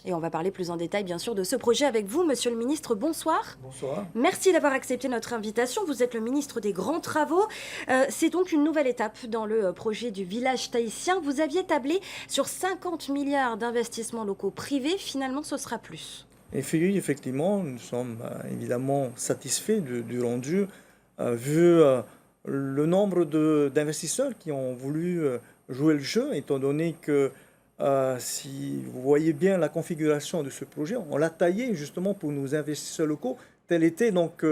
Et on va parler plus en détail, bien sûr, de ce projet avec vous, Monsieur le Ministre. Bonsoir. Bonsoir. Merci d'avoir accepté notre invitation. Vous êtes le ministre des Grands Travaux. C'est donc une nouvelle étape dans le projet du village tahitien. Vous aviez tablé sur 50 milliards d'investissements locaux privés. Finalement, ce sera plus. Et oui, effectivement, nous sommes évidemment satisfaits du rendu, vu le nombre d'investisseurs qui ont voulu jouer le jeu, étant donné que si vous voyez bien la configuration de ce projet, on l'a taillé justement pour nos investisseurs locaux. Tel était donc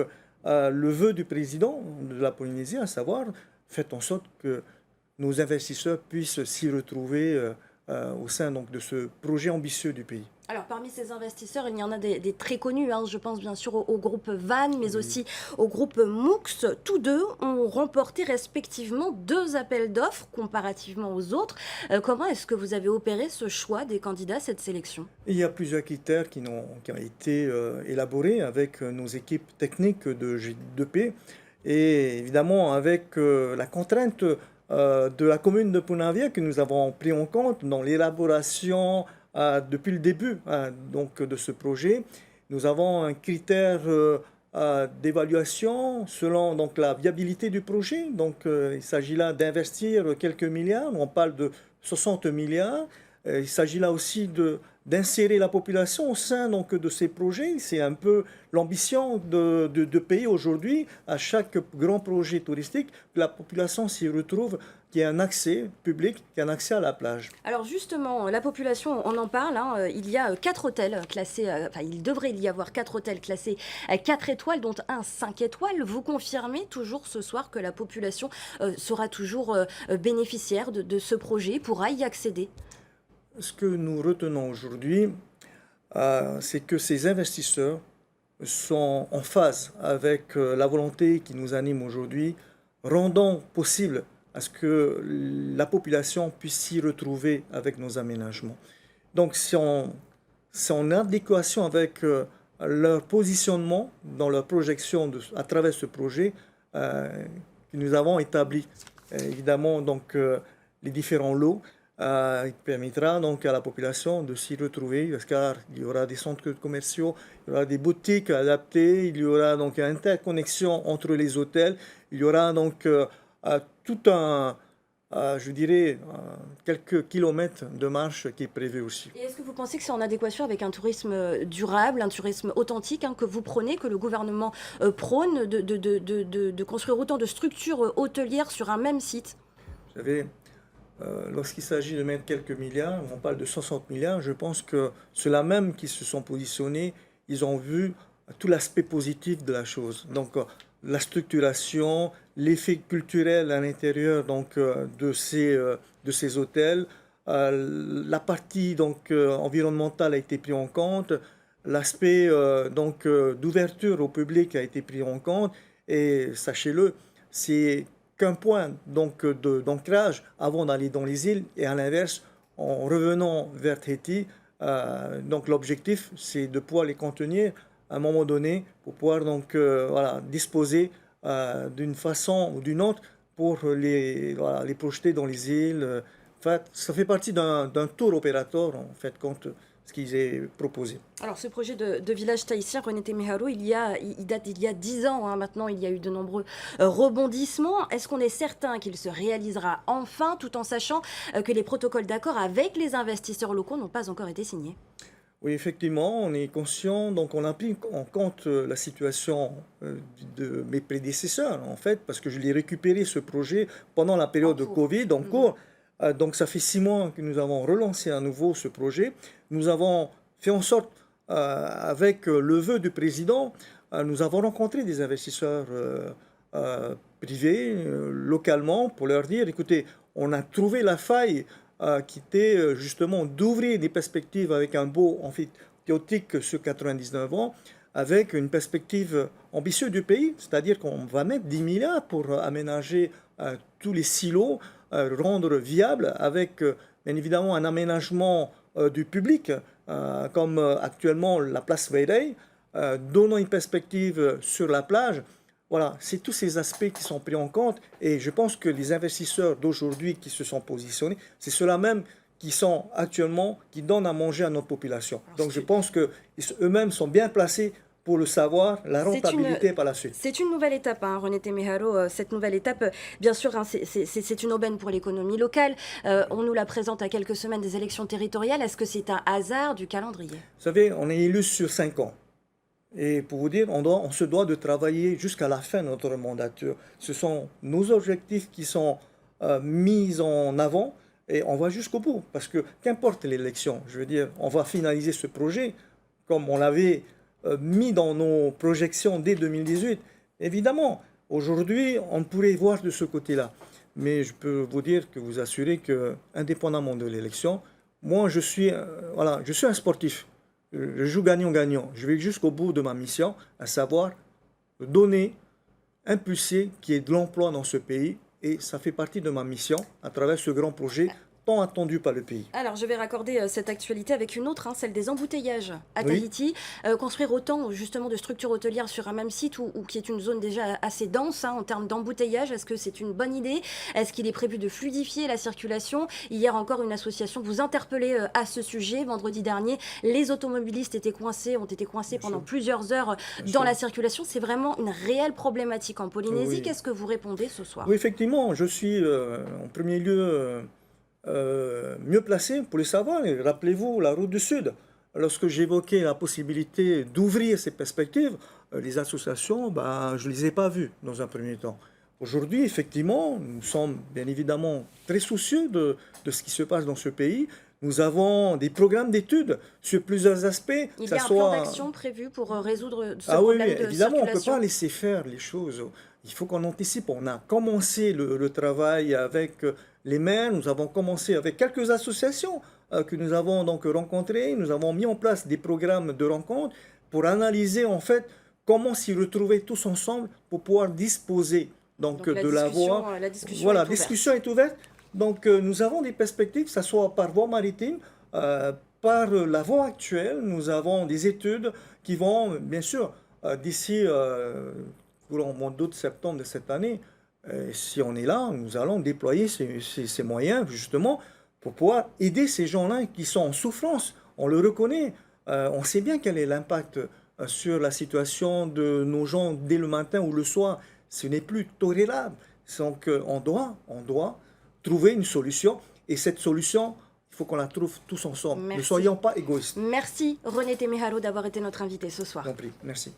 le vœu du président de la Polynésie, à savoir, faites en sorte que nos investisseurs puissent s'y retrouver au sein donc, de ce projet ambitieux du pays. Alors, parmi ces investisseurs, il y en a des très connus. Je pense bien sûr au groupe Van, mais aussi au groupe MOUX. Tous deux ont remporté respectivement 2 appels d'offres comparativement aux autres. Comment est-ce que vous avez opéré ce choix des candidats, cette sélection? Il y a plusieurs critères qui ont été élaborés avec nos équipes techniques de G2P et évidemment avec la contrainte de la commune de Punavia que nous avons pris en compte dans l'élaboration depuis le début donc, de ce projet. Nous avons un critère d'évaluation selon donc, la viabilité du projet. Donc, il s'agit là d'investir quelques milliards. On parle de 60 milliards. Il s'agit là aussi d'insérer la population au sein donc, de ces projets. C'est un peu l'ambition de pays aujourd'hui, à chaque grand projet touristique, que la population s'y retrouve, qu'il y ait un accès public, qu'il y ait un accès à la plage. Alors justement, la population, on en parle, il y a 4 hôtels classés, il devrait y avoir 4 hôtels classés 4 étoiles, dont un 5 étoiles. Vous confirmez toujours ce soir que la population sera toujours bénéficiaire de ce projet, pourra y accéder? Ce que nous retenons aujourd'hui, c'est que ces investisseurs sont en phase avec la volonté qui nous anime aujourd'hui, rendant possible à ce que la population puisse s'y retrouver avec nos aménagements. Donc, c'est en adéquation avec leur positionnement dans leur projection à travers ce projet que nous avons établi évidemment donc, les différents lots. Il permettra donc à la population de s'y retrouver, car il y aura des centres commerciaux, il y aura des boutiques adaptées, il y aura donc une interconnexion entre les hôtels, il y aura donc tout je dirais, quelques kilomètres de marche qui est prévu aussi. Et est-ce que vous pensez que c'est en adéquation avec un tourisme durable, un tourisme authentique que vous prônez, que le gouvernement prône, de construire autant de structures hôtelières sur un même site? Vous savez, lorsqu'il s'agit de mettre quelques milliards, on parle de 60 milliards, je pense que ceux-là même qui se sont positionnés, ils ont vu tout l'aspect positif de la chose. Donc, la structuration, l'effet culturel à l'intérieur donc, de ces hôtels, la partie donc, environnementale a été prise en compte, l'aspect donc d'ouverture au public a été pris en compte, et sachez-le, c'est qu'un point donc d'ancrage avant d'aller dans les îles, et à l'inverse, en revenant vers Tahiti, donc l'objectif c'est de pouvoir les contenir à un moment donné pour pouvoir donc voilà, disposer d'une façon ou d'une autre pour les projeter dans les îles. En fait, ça fait partie d'un tour opérateur en fait quand ce qu'ils est proposé. Alors ce projet de village tahitien, René Temeharu, il date d'il y a 10 ans. Maintenant, il y a eu de nombreux rebondissements. Est-ce qu'on est certain qu'il se réalisera enfin, tout en sachant que les protocoles d'accord avec les investisseurs locaux n'ont pas encore été signés? Oui, effectivement, on est conscient, donc on a pris en compte la situation de mes prédécesseurs, en fait, parce que je l'ai récupéré, ce projet, pendant la période de Covid en cours. Donc ça fait 6 mois que nous avons relancé à nouveau ce projet. Nous avons fait en sorte, avec le vœu du président, nous avons rencontré des investisseurs privés, localement, pour leur dire, écoutez, on a trouvé la faille qui était justement d'ouvrir des perspectives avec un beau amphithéotique sur 99 ans, avec une perspective ambitieuse du pays, c'est-à-dire qu'on va mettre 10 milliards pour aménager tous les silos, rendre viable avec bien évidemment un aménagement du public, comme actuellement la place Veirei, donnant une perspective sur la plage. Voilà, c'est tous ces aspects qui sont pris en compte et je pense que les investisseurs d'aujourd'hui qui se sont positionnés, c'est ceux-là même qui sont actuellement, qui donnent à manger à notre population. Alors, Donc je pense qu'eux-mêmes sont bien placés pour le savoir, la C'est une, rentabilité par la suite. c'est une nouvelle étape, hein, René Temeharo. Cette nouvelle étape, bien sûr, hein, c'est une aubaine pour l'économie locale. On nous la présente à quelques semaines des élections territoriales. Est-ce que c'est un hasard du calendrier? Vous savez, on est élu sur 5 ans. Et pour vous dire, on se doit de travailler jusqu'à la fin de notre mandature. Ce sont nos objectifs qui sont mis en avant et on va jusqu'au bout. Parce que qu'importe l'élection, je veux dire, on va finaliser ce projet comme on l'avait mis dans nos projections dès 2018. Évidemment, aujourd'hui, on pourrait voir de ce côté-là. Mais je peux vous dire que vous assurer que, indépendamment de l'élection, moi, voilà, je suis un sportif. Je joue gagnant-gagnant. Je vais jusqu'au bout de ma mission, à savoir donner, impulser qu'il y ait de l'emploi dans ce pays. Et ça fait partie de ma mission à travers ce grand projet tant attendu par le pays. Alors, je vais raccorder cette actualité avec une autre, hein, celle des embouteillages à Oui. Tahiti. Construire autant justement de structures hôtelières sur un même site ou qui est une zone déjà assez dense, hein, en termes d'embouteillage, est-ce que c'est une bonne idée? Est-ce qu'il est prévu de fluidifier la circulation? Hier encore, une association vous interpellait à ce sujet. Vendredi dernier, les automobilistes ont été coincés Bien pendant sûr. plusieurs heures Bien dans sûr. la circulation. C'est vraiment une réelle problématique en Polynésie. Oui. Qu'est-ce que vous répondez ce soir? Oui, effectivement, je suis en premier lieu mieux placé pour le savoir. Et rappelez-vous, la route du Sud, lorsque j'évoquais la possibilité d'ouvrir ces perspectives, les associations, ben, je ne les ai pas vues dans un premier temps. Aujourd'hui, effectivement, nous sommes bien évidemment très soucieux de ce qui se passe dans ce pays. Nous avons des programmes d'études sur plusieurs aspects, que Il y ça a un plan soit... d'action prévu pour résoudre ce Ah oui, oui, problème de évidemment, on ne peut circulation? pas laisser faire les choses. Il faut qu'on anticipe. On a commencé le travail avec les maires, nous avons commencé avec quelques associations que nous avons donc rencontrées. Nous avons mis en place des programmes de rencontres pour analyser en fait comment s'y retrouver tous ensemble pour pouvoir disposer donc Donc de la voie. la discussion Voilà, est la ouverte. discussion est ouverte. Donc nous avons des perspectives, que ce soit par voie maritime, par la voie actuelle. Nous avons des études qui vont, bien sûr, d'ici courant mois d'août, septembre de cette année, si on est là, nous allons déployer ces moyens justement pour pouvoir aider ces gens-là qui sont en souffrance. On le reconnaît. On sait bien quel est l'impact sur la situation de nos gens dès le matin ou le soir. Ce n'est plus tolérable. Donc on doit trouver une solution. Et cette solution, il faut qu'on la trouve tous ensemble. Ne Merci. soyons pas égoïstes. Merci René Temeharo d'avoir été notre invité ce soir. Compris. Merci.